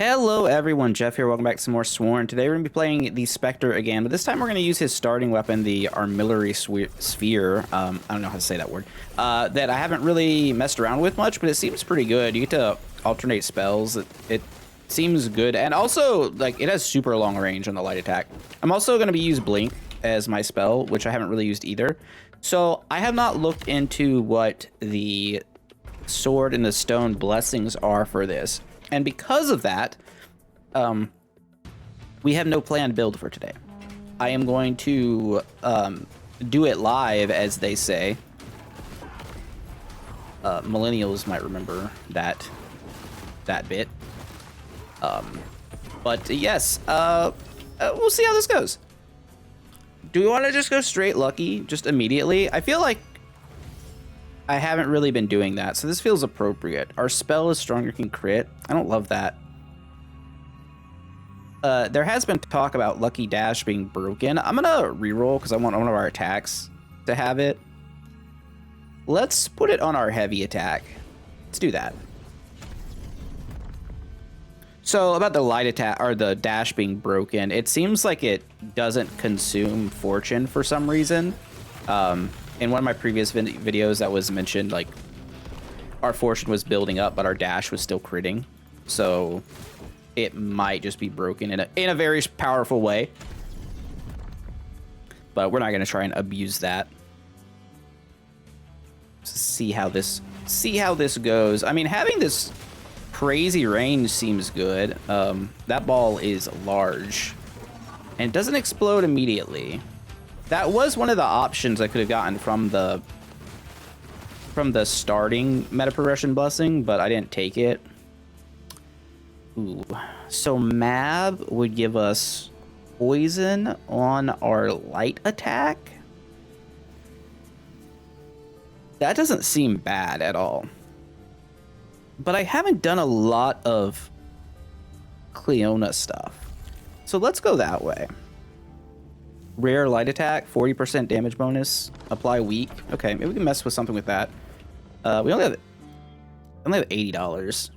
Hello everyone, Jeff here. Welcome back to some more Sworn. Today we're going to be playing the Spectre again, but this time we're going to use his starting weapon, the Armillary Sphere. I don't know how to say that word. That I haven't really messed around with much, but it seems pretty good. You get to alternate spells. It seems good, and also like it has super long range on the light attack. I'm also going to be use Blink as my spell, which I haven't really used either. So I have not looked into what the Sword and the Stone blessings are for this. And because of that, we have no planned build for today. I am going to do it live, as they say. Millennials might remember that bit. But yes, we'll see how this goes. Do we want to just go straight lucky, just immediately? I feel like I haven't really been doing that, so this feels appropriate. Our spell is stronger can crit. I don't love that. There has been talk about Lucky Dash being broken. I'm gonna reroll because I want one of our attacks to have it. Let's put it on our heavy attack. Let's do that. So about the light attack or the dash being broken, it seems like it doesn't consume fortune for some reason. In one of my previous videos that was mentioned, like our fortune was building up, but our dash was still critting. So it might just be broken in a very powerful way. But we're not going to try and abuse that. See how this goes. I mean, having this crazy range seems good. That ball is large and doesn't explode immediately. That was one of the options I could have gotten from the starting meta progression blessing, but I didn't take it. Ooh. So Mab would give us poison on our light attack. That doesn't seem bad at all. But I haven't done a lot of Cleona stuff. So let's go that way. Rare light attack, 40% damage bonus, apply weak. Okay, maybe we can mess with something with that. We only have $80.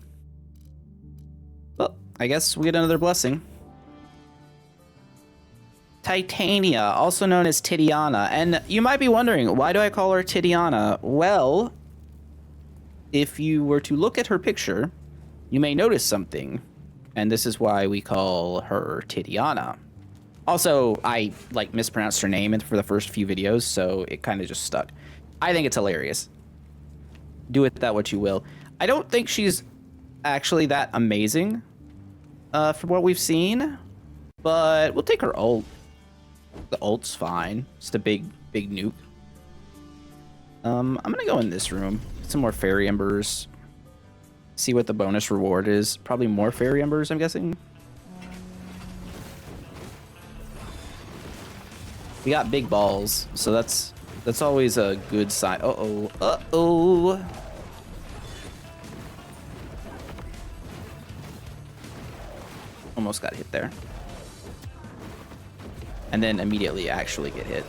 Well, I guess we get another blessing. Titania, also known as Tidiana. And you might be wondering, why do I call her Tidiana? Well, if you were to look at her picture, you may notice something. And this is why we call her Tidiana. Also, I mispronounced her name for the first few videos, so it kind of just stuck. I think it's hilarious. Do with that what you will. I don't think she's actually that amazing from what we've seen, but we'll take her ult. The ult's fine. Just a big nuke. I'm gonna go in this room. Get some more fairy embers. See what the bonus reward is. Probably more fairy embers, I'm guessing. We got big balls, so that's always a good sign. Uh-oh. Almost got hit there. And then immediately actually get hit.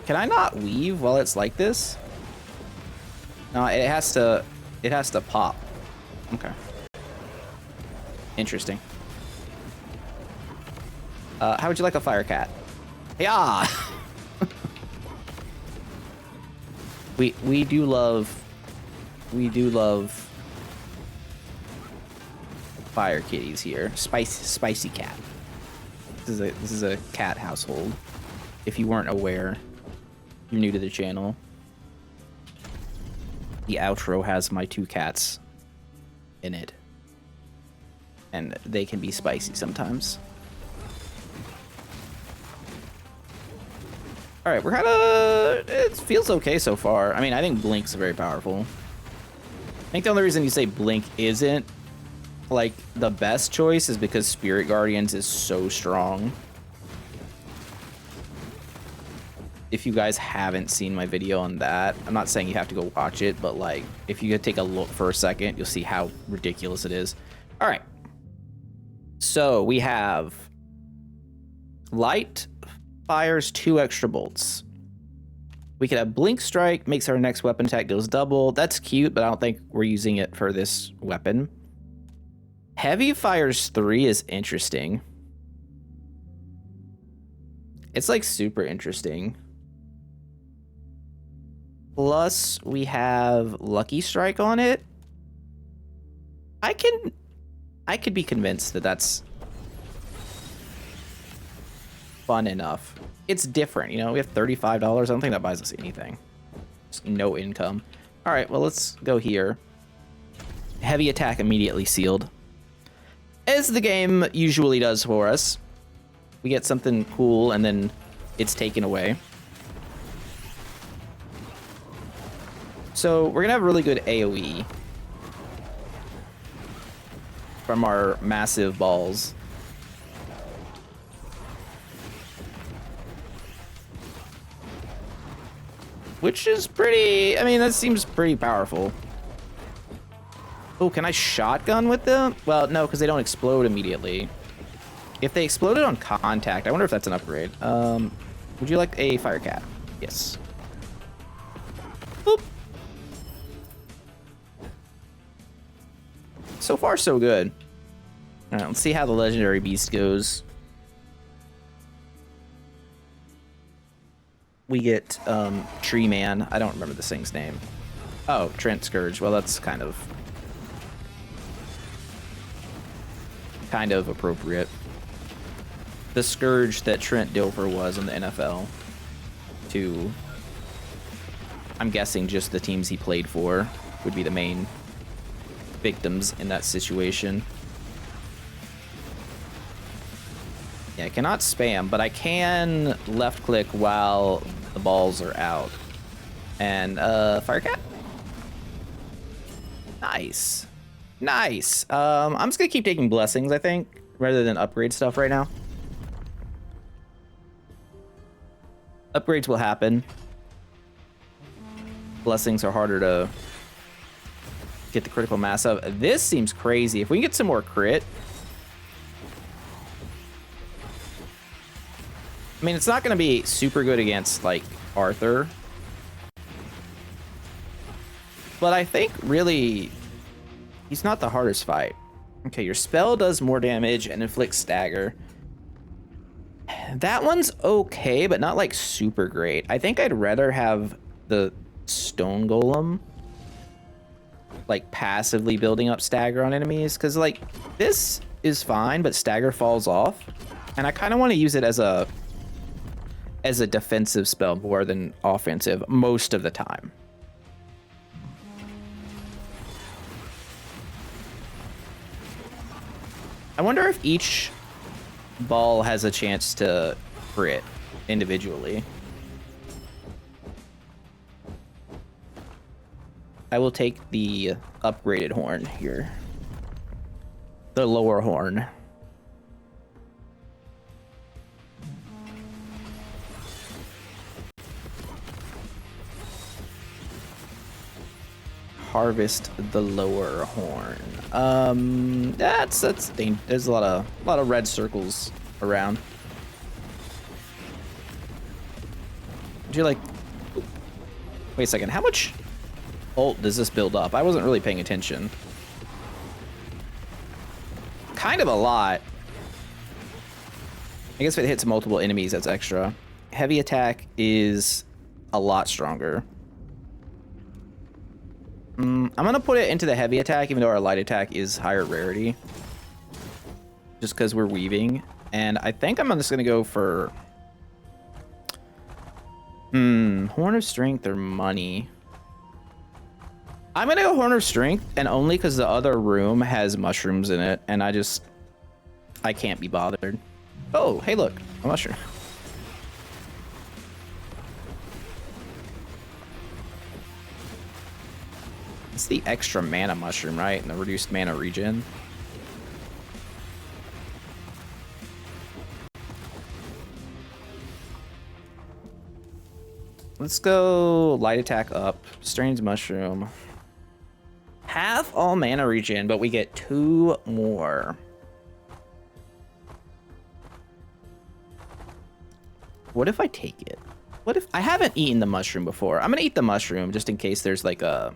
Can I not weave while it's like this? No, it has to pop. Okay. Interesting. How would you like a fire cat? Yeah. we do love fire kitties here. Spicy cat. This is a cat household. If you weren't aware, you're new to the channel. The outro has my 2 cats in it. And they can be spicy sometimes. All right, it feels okay so far. I mean, I think Blink's very powerful. I think the only reason you say Blink isn't like the best choice is because Spirit Guardians is so strong. If you guys haven't seen my video on that, I'm not saying you have to go watch it, but like if you could take a look for a second, you'll see how ridiculous it is. All right. So we have light fires 2 extra bolts. We could have Blink Strike, makes our next weapon attack deals double. That's cute, but I don't think we're using it for this weapon. Heavy Fires 3 is interesting. It's like super interesting. Plus, we have Lucky Strike on it. I could be convinced that that's fun enough. It's different, you know, we have $35. I don't think that buys us anything. Just no income. All right, well, let's go here. Heavy attack immediately sealed. As the game usually does for us. We get something cool and then it's taken away. So we're gonna have really good AoE from our massive balls. Which is pretty, I mean, that seems pretty powerful. Oh, can I shotgun with them? Well, no, because they don't explode immediately. If they exploded on contact, I wonder if that's an upgrade. Would you like a fire cat? Yes. Boop. So far, so good. All right, let's see how the legendary beast goes. We get Tree Man. I don't remember this thing's name. Oh, Trent Scourge. Well, that's kind of appropriate. The Scourge that Trent Dilfer was in the NFL. To, I'm guessing, just the teams he played for would be the main victims in that situation. Yeah, I cannot spam, but I can left click while the balls are out. And fire cat. Nice. Nice. I'm just gonna keep taking blessings, I think, rather than upgrade stuff right now. Upgrades will happen. Blessings are harder to get the critical mass of. This seems crazy. If we can get some more crit. I mean, it's not going to be super good against, like, Arthur. But I think, really, he's not the hardest fight. Okay, your spell does more damage and inflicts stagger. That one's okay, but not, like, super great. I think I'd rather have the Stone Golem, like, passively building up stagger on enemies. Because, like, this is fine, but stagger falls off. And I kind of want to use it as a defensive spell more than offensive most of the time. I wonder if each ball has a chance to crit individually. I will take the upgraded horn here. The lower horn. Harvest the lower horn. That's there's a lot of red circles around. Would you like? Wait a second. How much ult does this build up? I wasn't really paying attention. Kind of a lot. I guess if it hits multiple enemies, that's extra. Heavy attack is a lot stronger. I'm gonna put it into the heavy attack, even though our light attack is higher rarity. Just because we're weaving. And I think I'm just gonna go for... Horn of Strength or Money. I'm gonna go Horn of Strength, and only because the other room has mushrooms in it, and I can't be bothered. Oh, hey look, a mushroom. It's the extra mana mushroom, right? And the reduced mana regen. Let's go light attack up. Strange mushroom. Half all mana regen, but we get 2 more. What if I take it? What if I haven't eaten the mushroom before? I'm gonna eat the mushroom just in case there's like a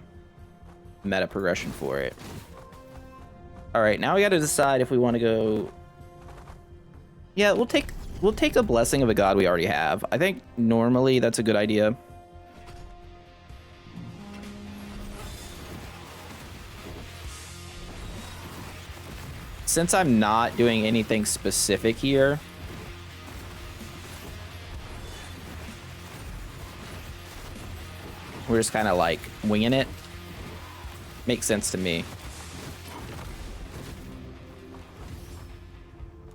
meta progression for it. All right, now we got to decide if we want to go. Yeah, we'll take a blessing of a god we already have. I think normally that's a good idea. Since I'm not doing anything specific here, we're just kind of like winging it. Makes sense to me.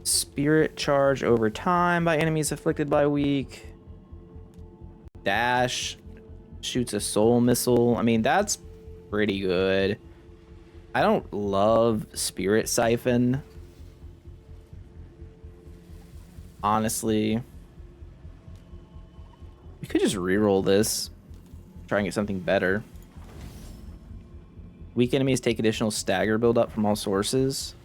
Spirit charge over time by enemies afflicted by weak. Dash shoots a soul missile. I mean, that's pretty good. I don't love Spirit Siphon. Honestly. We could just reroll this. Try and get something better. Weak enemies take additional stagger buildup from all sources.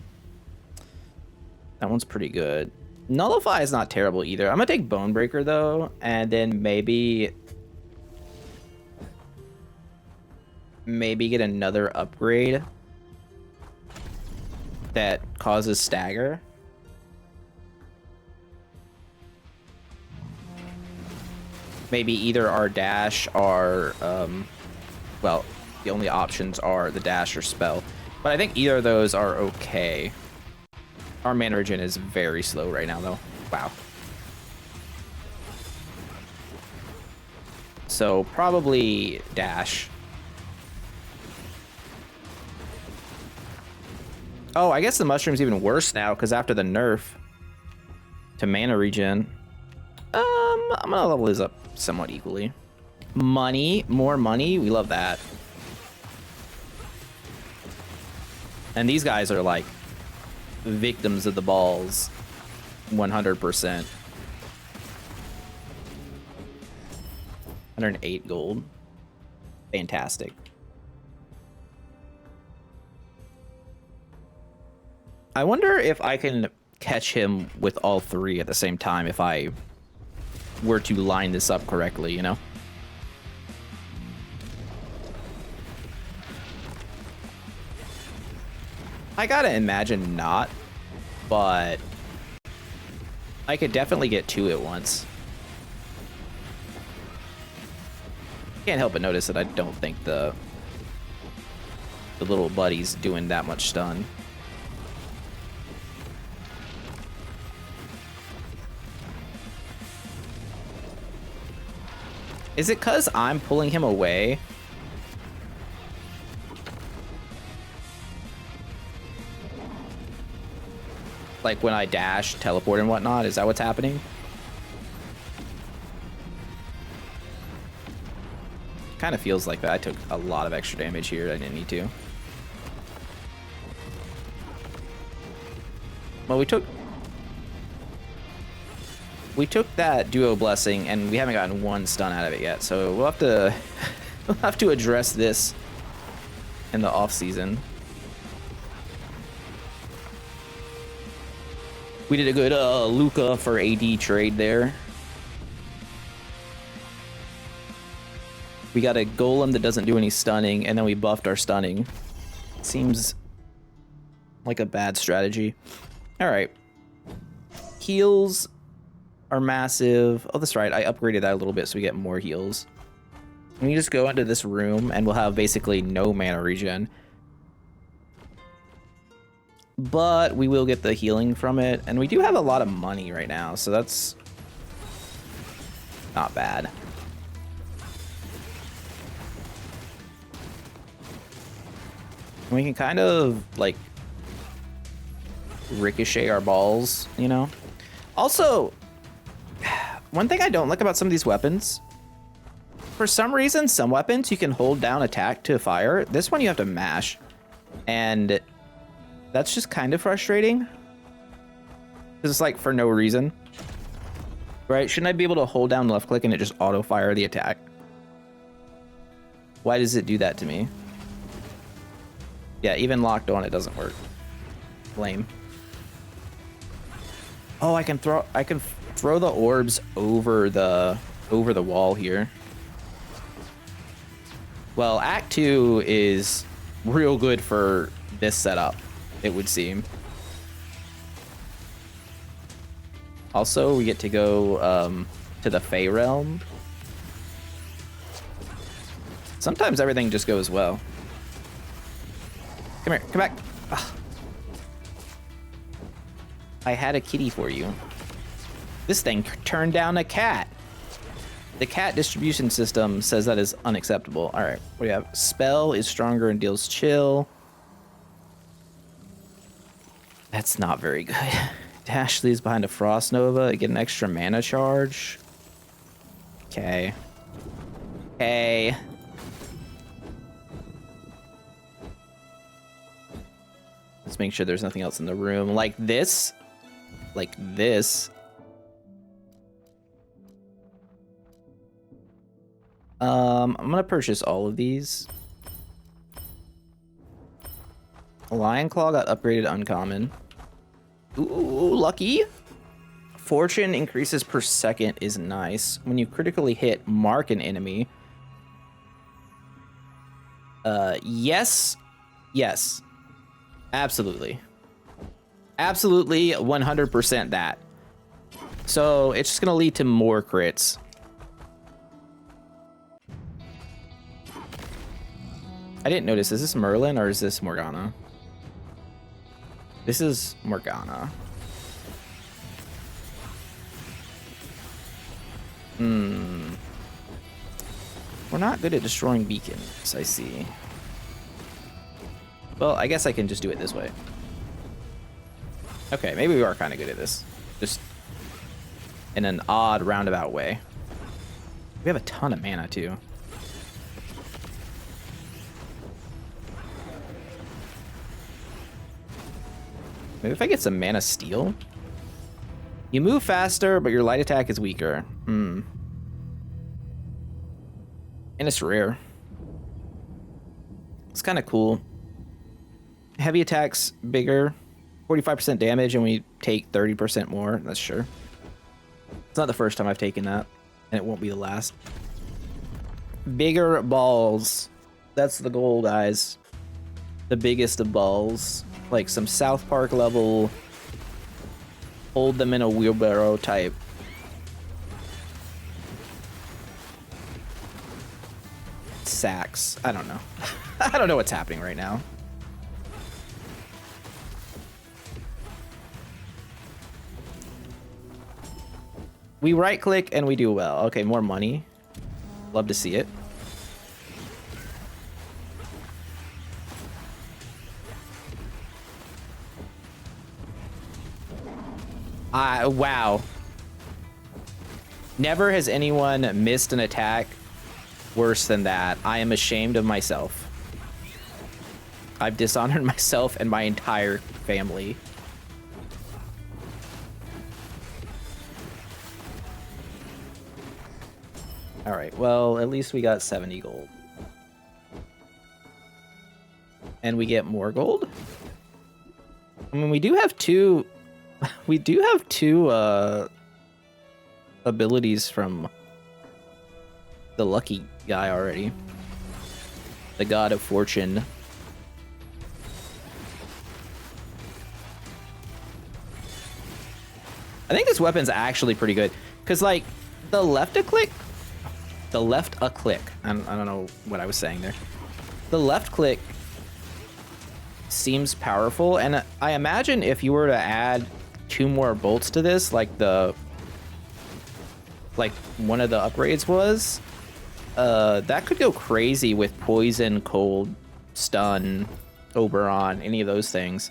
That one's pretty good. Nullify is not terrible either. I'm gonna take Bonebreaker though, and then maybe get another upgrade that causes stagger. Maybe either our dash or well, the only options are the dash or spell, but I think either of those are okay. Our mana regen is very slow right now though. Wow. So probably dash. Oh, I guess the mushroom's even worse now because after the nerf to mana regen, I'm gonna level this up somewhat equally. Money, more money, we love that. And these guys are like victims of the balls, 100%. 108 gold, fantastic. I wonder if I can catch him with all three at the same time if I were to line this up correctly, you know? I gotta imagine not, but I could definitely get two at once. Can't help but notice that I don't think the little buddy's doing that much stun. Is it 'cause I'm pulling him away? Like when I dash, teleport, and whatnot? Is that what's happening? Kind of feels like that. I took a lot of extra damage here. I didn't need to. Well, we took that duo blessing, and we haven't gotten one stun out of it yet. So we'll have to we'll have to address this in the off season. We did a good Luca for AD trade there. We got a golem that doesn't do any stunning, and then we buffed our stunning. Seems like a bad strategy. All right. Heals are massive. Oh, that's right. I upgraded that a little bit so we get more heals. We just go into this room, and we'll have basically no mana regen. But we will get the healing from it, and we do have a lot of money right now, so that's not bad. We can kind of like ricochet our balls, you know? Also, one thing I don't like about some of these weapons, for some reason, some weapons you can hold down attack to fire. This one you have to mash, and that's just kind of frustrating. Because it's like for no reason. Right? Shouldn't I be able to hold down left click and it just auto fire the attack? Why does it do that to me? Yeah, even locked on it doesn't work. Lame. Oh, I can throw the orbs over the over the wall here. Well, Act 2 is real good for this setup, it would seem. Also, we get to go to the Fey Realm. Sometimes everything just goes well. Come here, come back. Ugh. I had a kitty for you. This thing turned down a cat. The cat distribution system says that is unacceptable. All right, what do you have? Spell is stronger and deals chill. That's not very good. Dash leaves behind a Frost Nova. Get an extra mana charge. Okay. Okay. Let's make sure there's nothing else in the room. Like this. Like this. I'm gonna purchase all of these. Lion Claw got upgraded uncommon. Ooh, lucky. Fortune increases per second is nice. When you critically hit, mark an enemy. Yes. Yes. Absolutely. Absolutely 100% that. So it's just gonna lead to more crits. I didn't notice. Is this Merlin or is this Morgana? This is Morgana. We're not good at destroying beacons, I see. Well, I guess I can just do it this way. Okay, maybe we are kind of good at this. Just in an odd roundabout way. We have a ton of mana, too. Maybe if I get some mana steal? You move faster, but your light attack is weaker. And it's rare. It's kind of cool. Heavy attacks bigger. 45% damage, and we take 30% more. That's sure. It's not the first time I've taken that, and it won't be the last. Bigger balls. That's the goal, guys. The biggest of balls. Like some South Park level, hold them in a wheelbarrow type. Sacks. I don't know. I don't know what's happening right now. We right click and we do well. Okay, more money. Love to see it. Wow. Never has anyone missed an attack worse than that. I am ashamed of myself. I've dishonored myself and my entire family. All right, well, at least we got 70 gold. And we get more gold? I mean, we do have two abilities from the lucky guy already. The God of Fortune. I think this weapon's actually pretty good. Because, like, the left a click, I don't know what I was saying there. The left click seems powerful, and I imagine if you were to add 2 more bolts to this, like one of the upgrades was, that could go crazy with poison, cold, stun, Oberon, any of those things.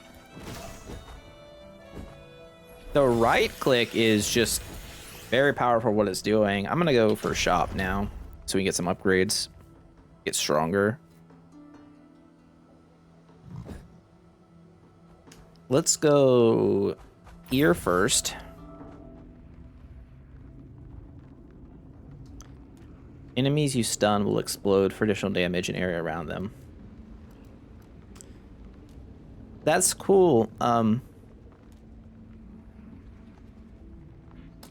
The right click is just very powerful what it's doing. I'm gonna go for shop now so we can get some upgrades, get stronger. Let's go here first. Enemies you stun will explode for additional damage in area around them. That's cool.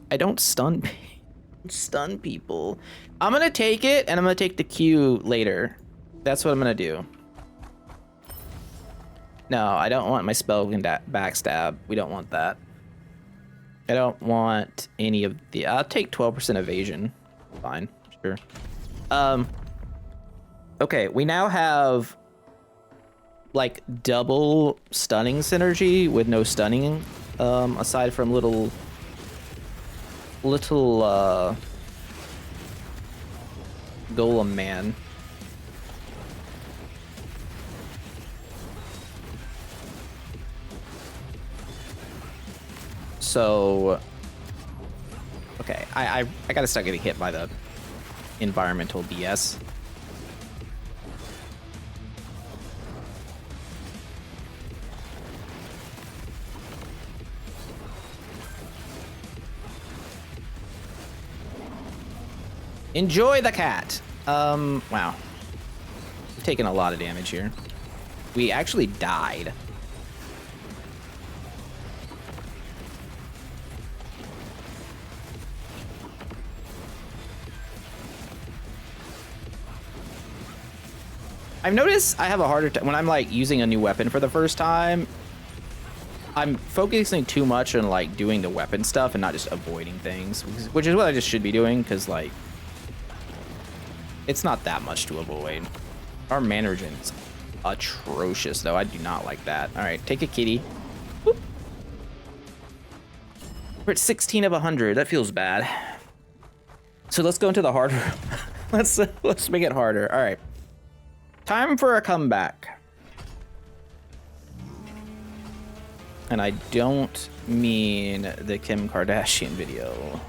I don't stun Stun people. I'm gonna take it, and I'm gonna take the Q later. That's what I'm gonna do. No, I don't want my spell can backstab. We don't want that. I don't want any of the... I'll take 12% evasion. Fine, sure. Okay, we now have like double stunning synergy with no stunning, aside from little golem man. So okay, I gotta start getting hit by the environmental BS. Enjoy the cat. Wow. We've taken a lot of damage here. We actually died. I've noticed I have a harder time when I'm like using a new weapon for the first time. I'm focusing too much on like doing the weapon stuff and not just avoiding things, which is what I just should be doing, because like it's not that much to avoid. Our mana regen's atrocious though. I do not like that. All right, take a kitty. Whoop. We're at 16 of 100. That feels bad. So let's go into the harder. let's make it harder. All right. Time for a comeback. And I don't mean the Kim Kardashian video.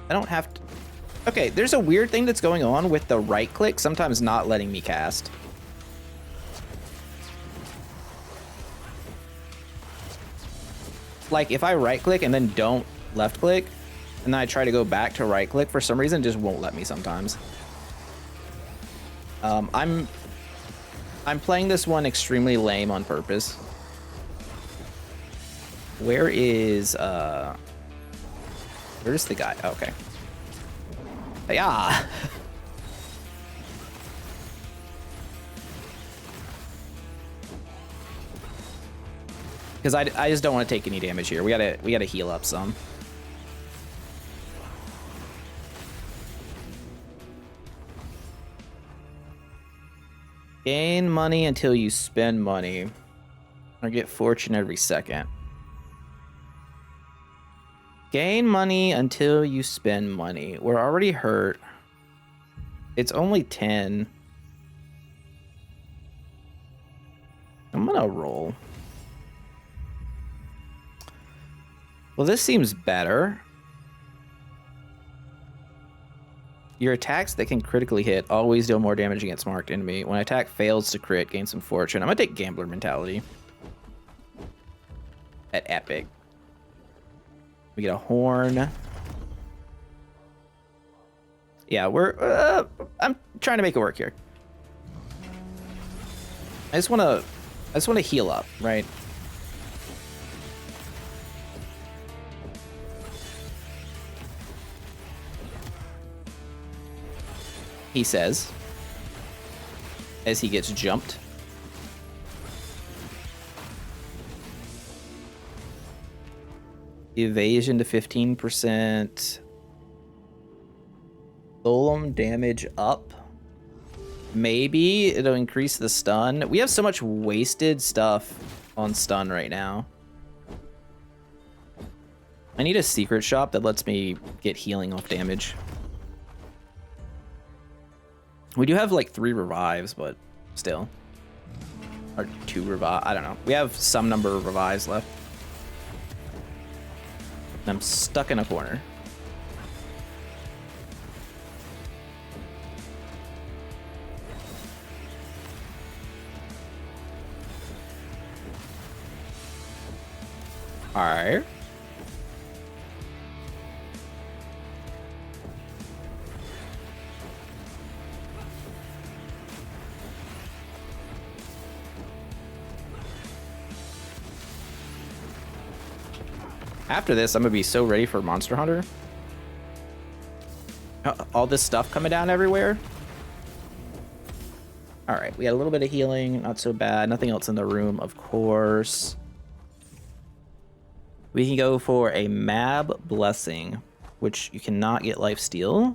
I don't have to... Okay, there's a weird thing that's going on with the right click, sometimes not letting me cast. Like, if I right click and then don't left click, and then I try to go back to right click, for some reason it just won't let me sometimes. I'm playing this one extremely lame on purpose. Where's the guy? Oh, okay. Yeah. Because I just don't want to take any damage here. We gotta heal up some. Gain money until you spend money, or get fortune every second. Gain money until you spend money. We're already hurt. It's only 10. I'm gonna roll. Well, this seems better. Your attacks that can critically hit always deal more damage against marked enemy. When attack fails to crit, gain some fortune. I'm gonna take Gambler Mentality. At Epic. We get a horn. Yeah, I'm trying to make it work here. I just want to heal up, right? He says, as he gets jumped. Evasion to 15%. Golem damage up. Maybe it'll increase the stun. We have so much wasted stuff on stun right now. I need a secret shop that lets me get healing off damage. We do have like 3 revives, but still. Or 2 revive. I don't know. We have some number of revives left. I'm stuck in a corner. Alright. After this, I'm gonna be so ready for Monster Hunter. All this stuff coming down everywhere. All right, we got a little bit of healing, not so bad. Nothing else in the room, of course. We can go for a Mab Blessing, which you cannot get lifesteal.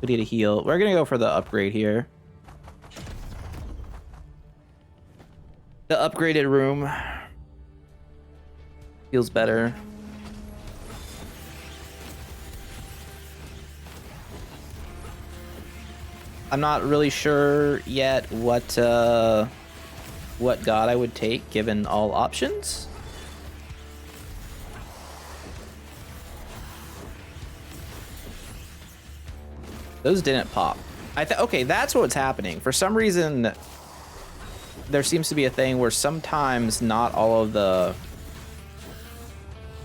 We need a heal. We're gonna go for the upgrade here. The upgraded room feels better. I'm not really sure yet what god I would take given all options. Those didn't pop. Okay, that's what's happening. For some reason, there seems to be a thing where sometimes not all the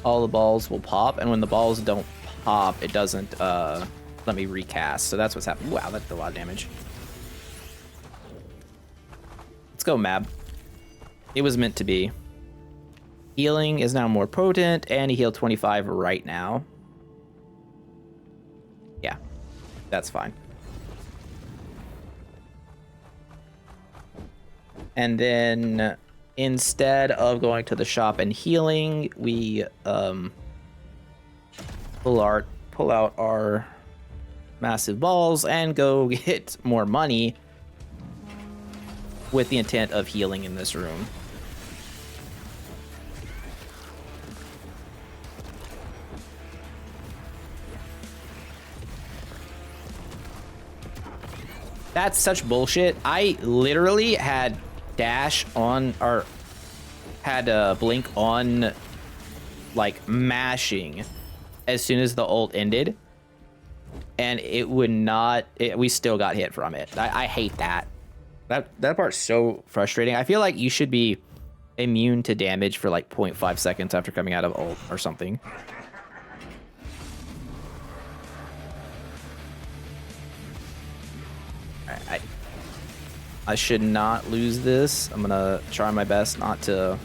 balls will pop, and when the balls don't pop, it doesn't let me recast. So that's what's happening. Wow, that's a lot of damage. Let's go, Mab. It was meant to be. Healing is now more potent, and he healed 25 right now. Yeah, that's fine. And then instead of going to the shop and healing, we pull out our massive balls and go get more money with the intent of healing in this room. That's such bullshit. I literally had dash on, or had a blink on, like mashing as soon as the ult ended, and it would not, we still got hit from it. I hate that. That part's so frustrating. I feel like you should be immune to damage for like 0.5 seconds after coming out of ult or something. I should not lose this. I'm gonna try my best not to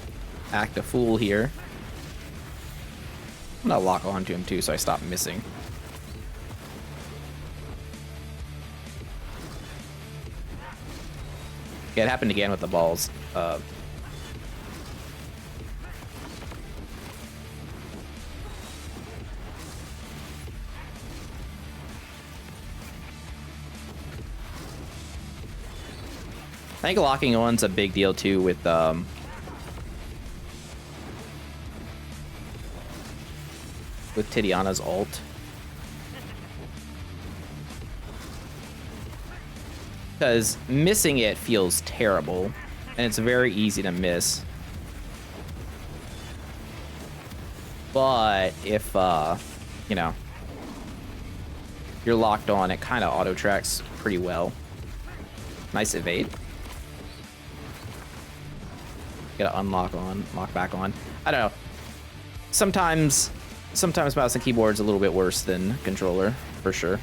act a fool here. I'm gonna lock onto him too so I stop missing. Yeah, it happened again with the balls. I think locking on's a big deal too with Titiana's ult. Because missing it feels terrible, and it's very easy to miss. But if, you know, you're locked on, it kind of auto-tracks pretty well. Nice evade. Gotta unlock on, lock back on. I don't know. Sometimes mouse and keyboard's a little bit worse than controller, for sure.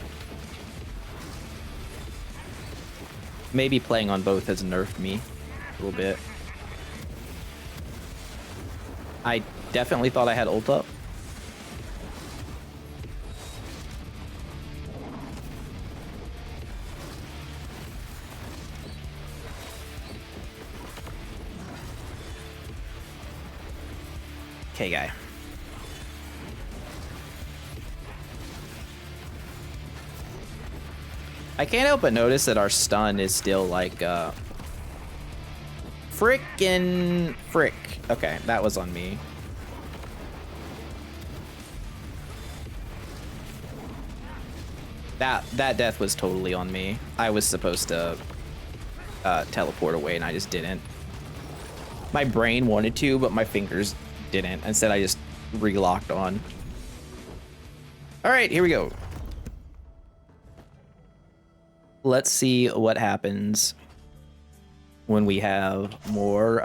Maybe playing on both has nerfed me a little bit. I definitely thought I had ult up. Okay, guy. I can't help but notice that our stun is still like, frickin' frick. Okay, that was on me. That death was totally on me. I was supposed to teleport away and I just didn't. My brain wanted to, but my fingers didn't. Instead, I just re-locked on. All right, here we go. Let's see what happens when we have more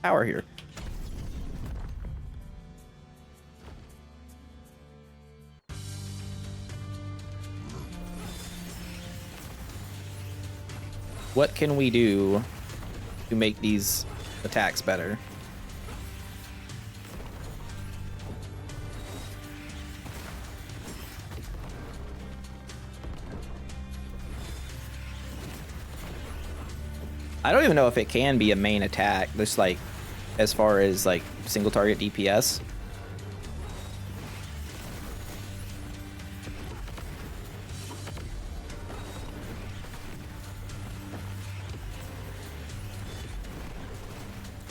power here. What can we do to make these attacks better? I don't even know if it can be a main attack, just like as far as like single target DPS.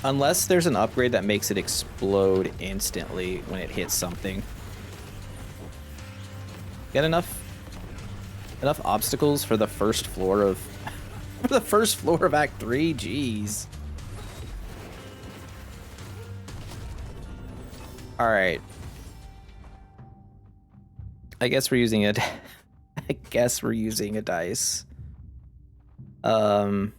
Unless there's an upgrade that makes it explode instantly when it hits something. Get enough obstacles for the first floor of for the first floor of Act 3? Jeez. Alright. I guess we're using it. I guess we're using a dice. Oh,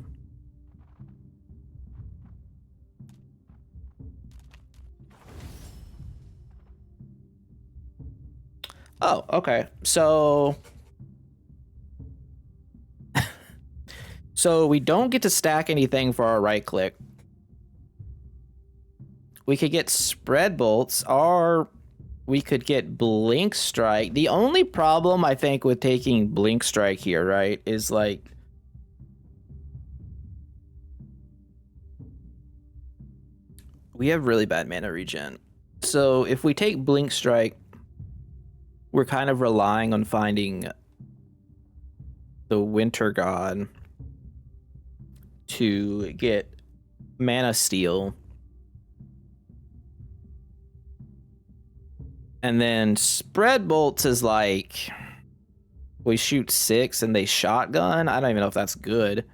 okay. So we don't get to stack anything for our right click. We could get spread bolts, or we could get blink strike. The only problem I think with taking blink strike here, right, is like we have really bad mana regen. So if we take blink strike, we're kind of relying on finding the Winter God to get mana steal. And then spread bolts is like we shoot 6 and they shotgun. I don't even know if that's good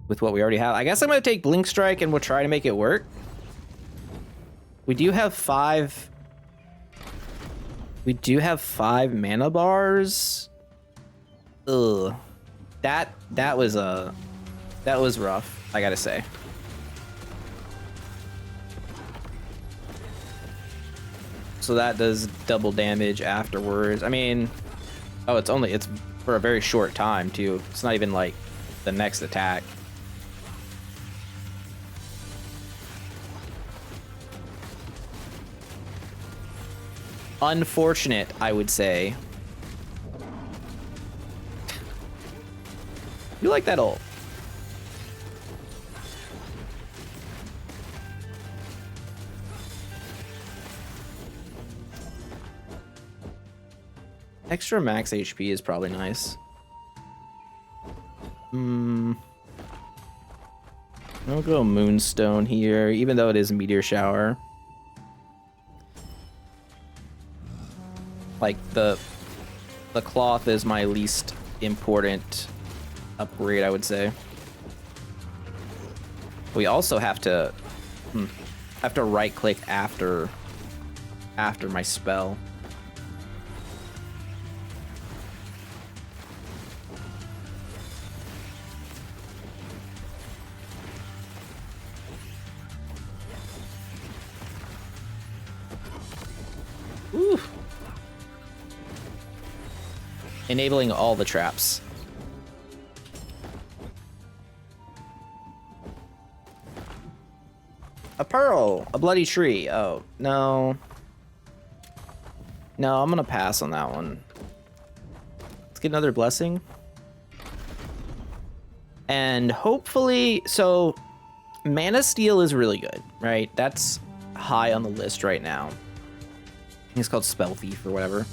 with what we already have. I guess I'm gonna take blink strike and we'll try to make it work. We do have 5 mana bars. Ugh. That was rough, I gotta say. So that does double damage afterwards. I mean, oh, it's for a very short time too. It's not even like the next attack. Unfortunate, I would say. You like that ult? Extra max HP is probably nice. I'll go Moonstone here, even though it is a Meteor Shower. Like, the cloth is my least important upgrade, I would say. We also have to right click after my spell. Ooh. Enabling all the traps. A pearl, a bloody tree. Oh, no. No, I'm gonna pass on that one. Let's get another blessing. And hopefully, so mana steal is really good, right? That's high on the list right now. I think it's called Spell Thief or whatever.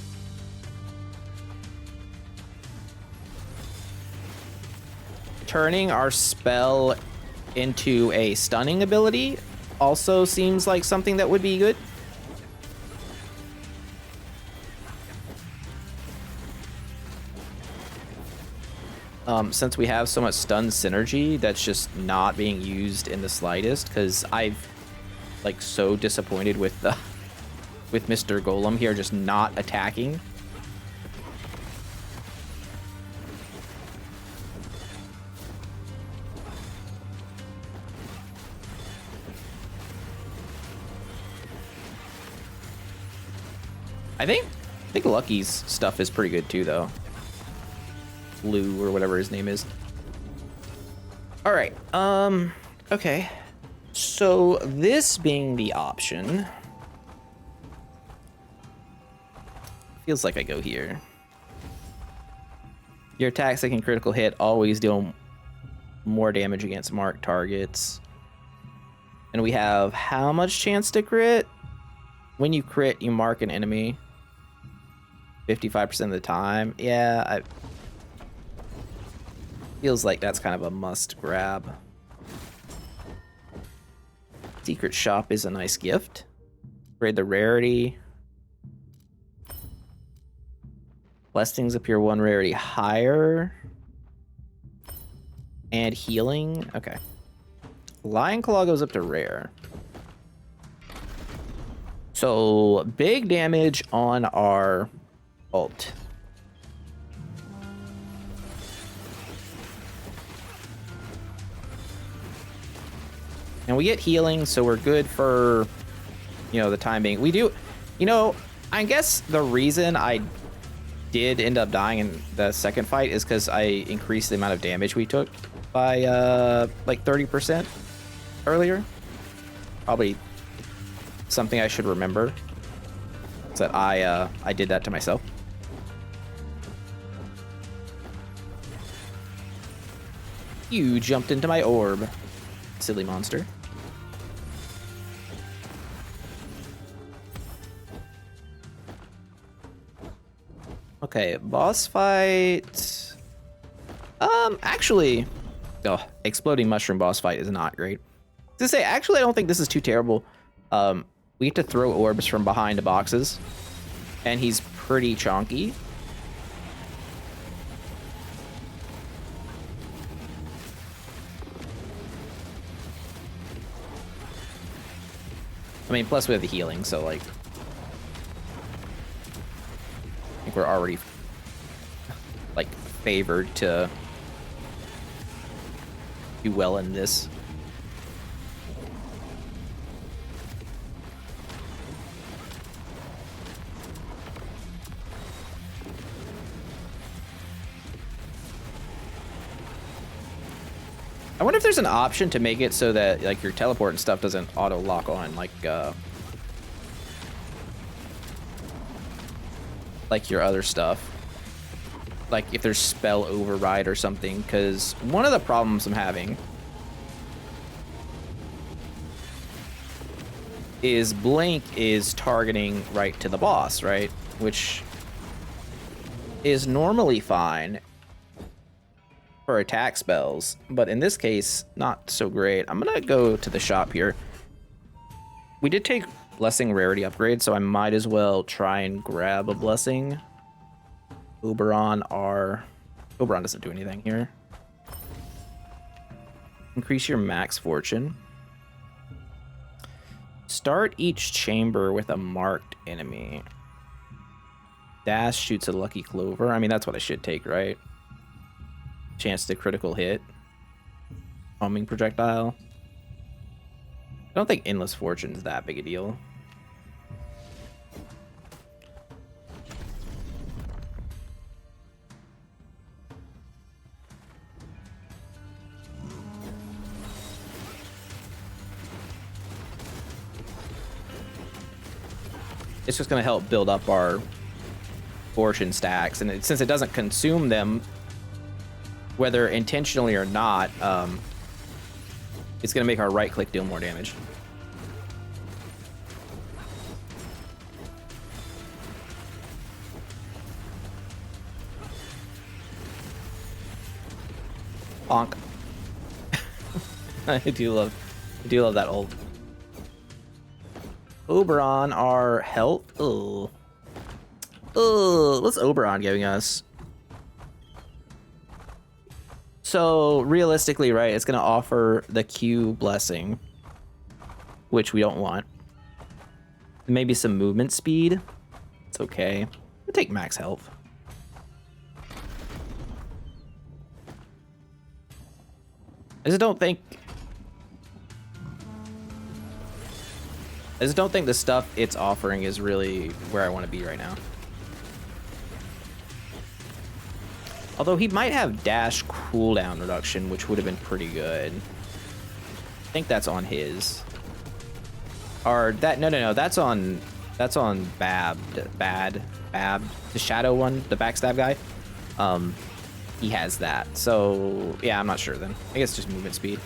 Turning our spell into a stunning ability also seems like something that would be good. Since we have so much stun synergy that's just not being used in the slightest, because I've like so disappointed with the with Mr. Golem here just not attacking. I think Lucky's stuff is pretty good too, though. Lou or whatever his name is. All right. Okay. So this being the option, feels like I go here. Your attacks that can critical hit always deal more damage against marked targets. And we have how much chance to crit? When you crit, you mark an enemy 55% of the time. Yeah, feels like that's kind of a must grab. Secret shop is a nice gift. Grade the rarity. Blessings appear one rarity higher. And healing. Okay. Lion Claw goes up to rare. So big damage on our ult. And we get healing, so we're good for, you know, the time being. We do, you know, I guess the reason I did end up dying in the second fight is because I increased the amount of damage we took by like 30% earlier. Probably something I should remember. Is that I did that to myself. You jumped into my orb, silly monster. Okay, boss fight. Actually, oh, exploding mushroom boss fight is not great. To say, actually, I don't think this is too terrible. We get to throw orbs from behind the boxes, and he's pretty chonky. I mean, plus we have the healing, so like, I think we're already like favored to do well in this. I wonder if there's an option to make it so that like your teleport and stuff doesn't auto lock on, like your other stuff. Like if there's spell override or something, because one of the problems I'm having is Blink is targeting right to the boss, right? Which is normally fine for attack spells, but in this case, not so great. I'm gonna go to the shop here. We did take blessing rarity upgrade, so I might as well try and grab a blessing. Oberon doesn't do anything here. Increase your max fortune. Start each chamber with a marked enemy. Dash shoots a lucky clover. I mean, that's what I should take, right? Chance to critical hit. Homing projectile. I don't think endless fortune is that big a deal. It's just going to help build up our fortune stacks, and since it doesn't consume them, whether intentionally or not, it's going to make our right click deal more damage. Bonk. I do love that ult. Oberon, our health. Oh, what's Oberon giving us? So realistically, right, it's gonna offer the Q blessing, which we don't want. Maybe some movement speed. It's okay. We'll take max health. I just don't think the stuff it's offering is really where I want to be right now. Although he might have dash cooldown reduction, which would have been pretty good. I think that's on his. Or that no, that's on Bab, the shadow one, the backstab guy. he has that. So, yeah, I'm not sure then. I guess just movement speed.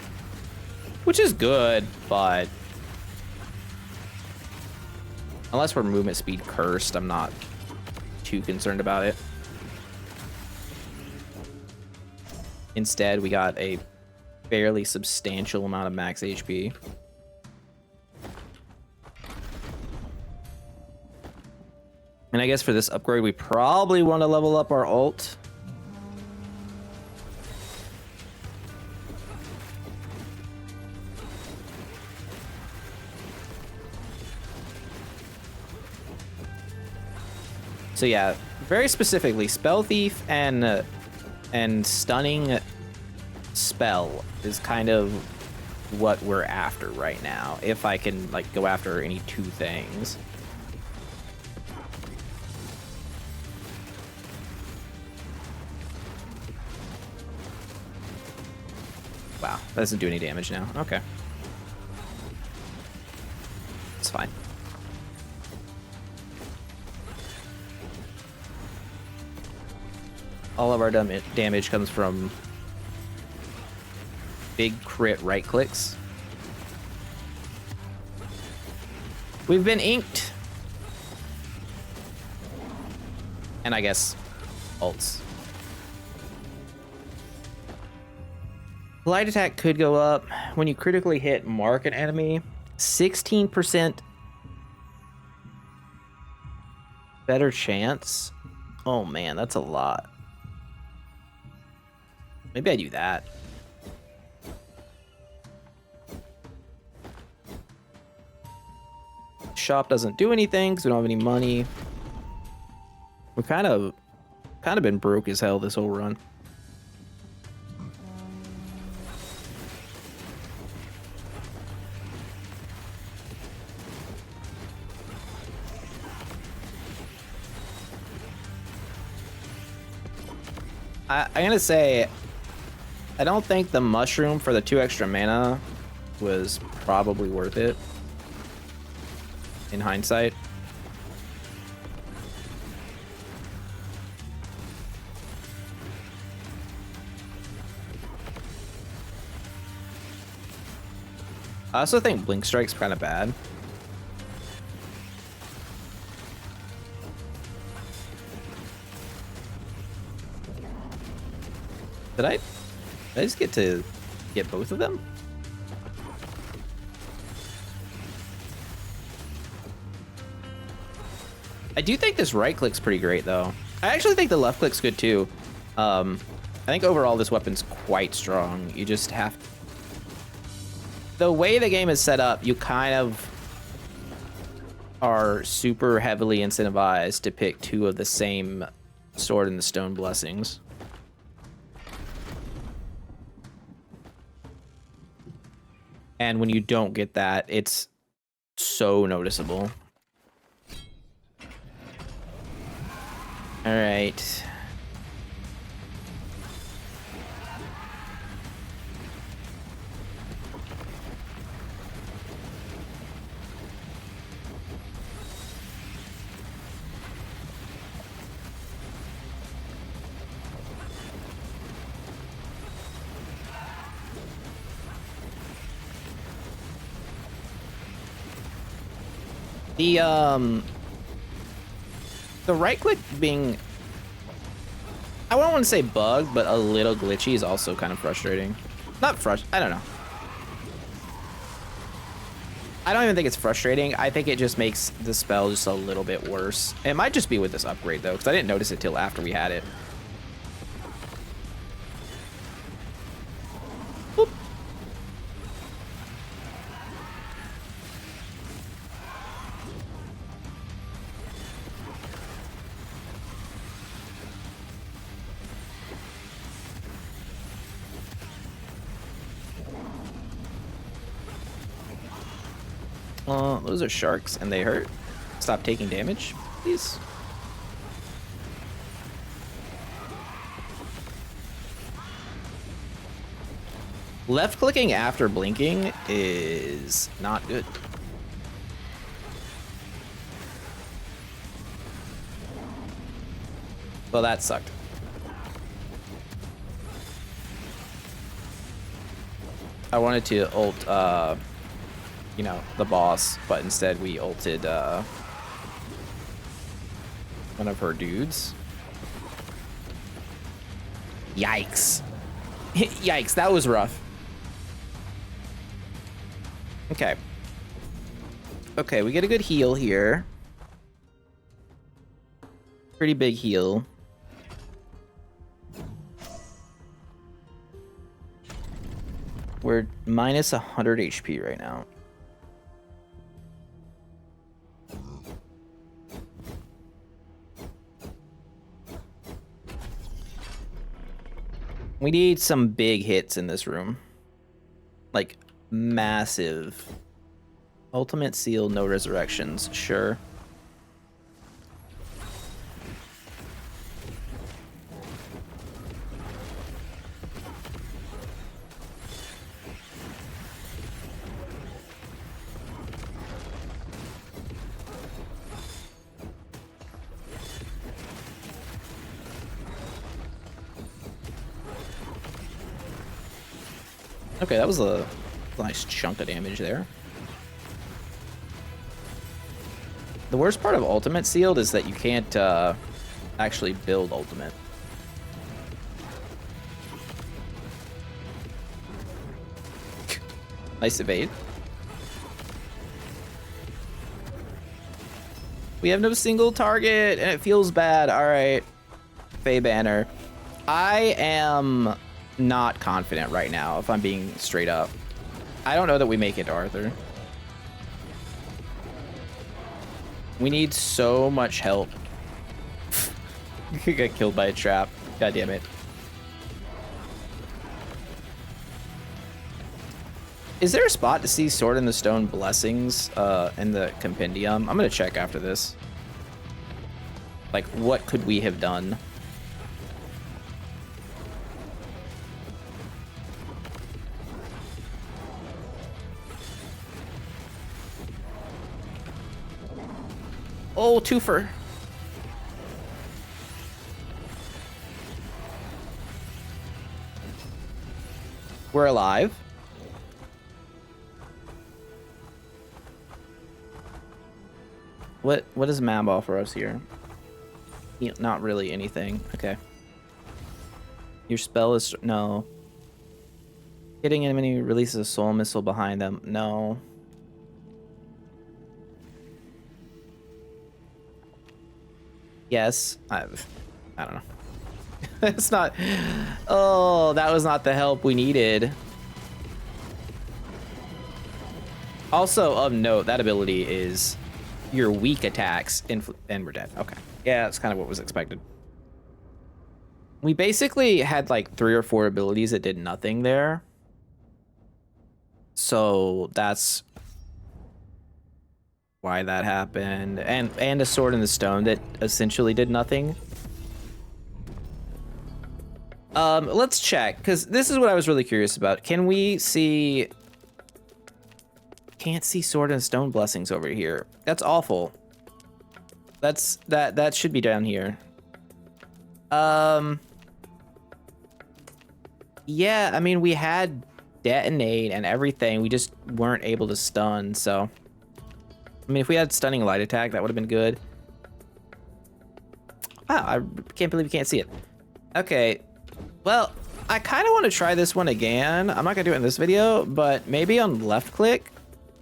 Which is good, but... unless we're movement speed cursed, I'm not too concerned about it. Instead, we got a fairly substantial amount of max HP. And I guess for this upgrade, we probably want to level up our ult. So yeah, very specifically, Spell Thief and Stunning Spell is kind of what we're after right now. If I can like go after any two things. Wow, that doesn't do any damage now. Okay. It's fine. All of our damage comes from big crit right clicks. We've been inked. And I guess ults. Light attack could go up when you critically hit mark an enemy. 16% better chance. Oh man, that's a lot. Maybe I do that. Shop doesn't do anything because we don't have any money. We've kind of been broke as hell this whole run. I'm gonna say, I don't think the mushroom for the 2 extra mana was probably worth it. In hindsight. I also think Blink Strike's kind of bad. Did I just get to get both of them? I do think this right click's pretty great though. I actually think the left click's good too. I think overall this weapon's quite strong. You just have to... the way the game is set up, you kind of are super heavily incentivized to pick 2 of the same Sword and the Stone blessings. And when you don't get that, it's so noticeable. All right. The right click being, I don't want to say bugged, but a little glitchy is also kind of frustrating. Not I don't know. I don't even think it's frustrating. I think it just makes the spell just a little bit worse. It might just be with this upgrade though, because I didn't notice it till after we had it. Boop. Those are sharks and they hurt. Stop taking damage, please. Left clicking after blinking is not good. Well, that sucked. I wanted to ult, you know, the boss, but instead we ulted, one of her dudes. Yikes. Yikes, that was rough. Okay. Okay, we get a good heal here. Pretty big heal. We're minus 100 HP right now. We need some big hits in this room. Like, massive. Ultimate seal, no resurrections. Sure. Okay, that was a nice chunk of damage there. The worst part of Ultimate Sealed is that you can't actually build Ultimate. Nice evade. We have no single target, and it feels bad. All right, Faye Banner. I am not confident right now, if I'm being straight up. I don't know that we make it to Arthur. We need so much help. You got killed by a trap. God damn it. Is there a spot to see Sword in the Stone blessings in the compendium? I'm gonna check after this. Like, what could we have done? Oh, twofer. We're alive. What does Mab offer us here? Yeah, not really anything. Okay. Your spell is no. Hitting enemy releases a soul missile behind them. No. Yes. I don't know. It's not. Oh, that was not the help we needed. Also, of note, that ability is your weak attacks and we're dead. Okay. Yeah, that's kind of what was expected. We basically had like 3 or 4 abilities that did nothing there. So that's why that happened. And a Sword in the Stone that essentially did nothing. Let's check, because this is what I was really curious about. Can we see... Can't see Sword and Stone blessings over here. That's awful. That should be down here. Yeah, I mean, we had detonate and everything. We just weren't able to stun, so... I mean, if we had stunning light attack, that would have been good. Wow, I can't believe you can't see it. Okay, well, I kind of want to try this one again. I'm not going to do it in this video, but maybe on left click.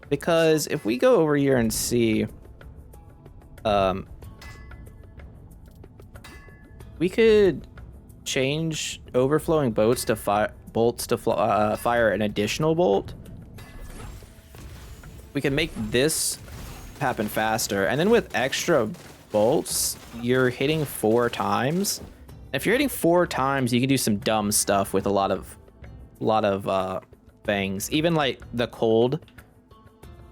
Because if we go over here and see... we could change overflowing bolts to fire an additional bolt. We can make this happen faster, and then with extra bolts, you're hitting 4 times. If you're hitting 4 times, you can do some dumb stuff with a lot of things. Even like the cold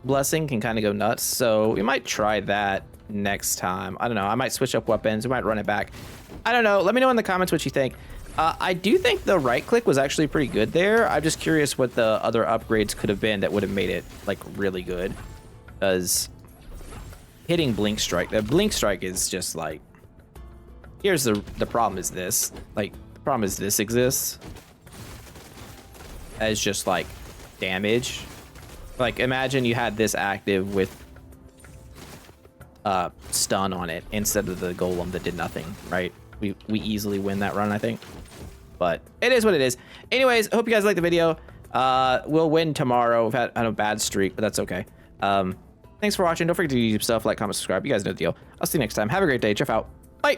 blessing can kind of go nuts. So we might try that next time. I don't know. I might switch up weapons. We might run it back. I don't know. Let me know in the comments what you think. I do think the right click was actually pretty good there. I'm just curious what the other upgrades could have been that would have made it like really good. Because hitting Blink Strike, the Blink Strike is just like, here's the problem is this. Like, the problem is this exists as just like damage. Like, imagine you had this active with stun on it instead of the golem that did nothing, right? We easily win that run, I think. But it is what it is. Anyways, hope you guys liked the video. We'll win tomorrow. We've had a bad streak, but that's okay. Thanks for watching. Don't forget to do YouTube stuff, like, comment, subscribe. You guys know the deal. I'll see you next time. Have a great day. Jeff out. Bye.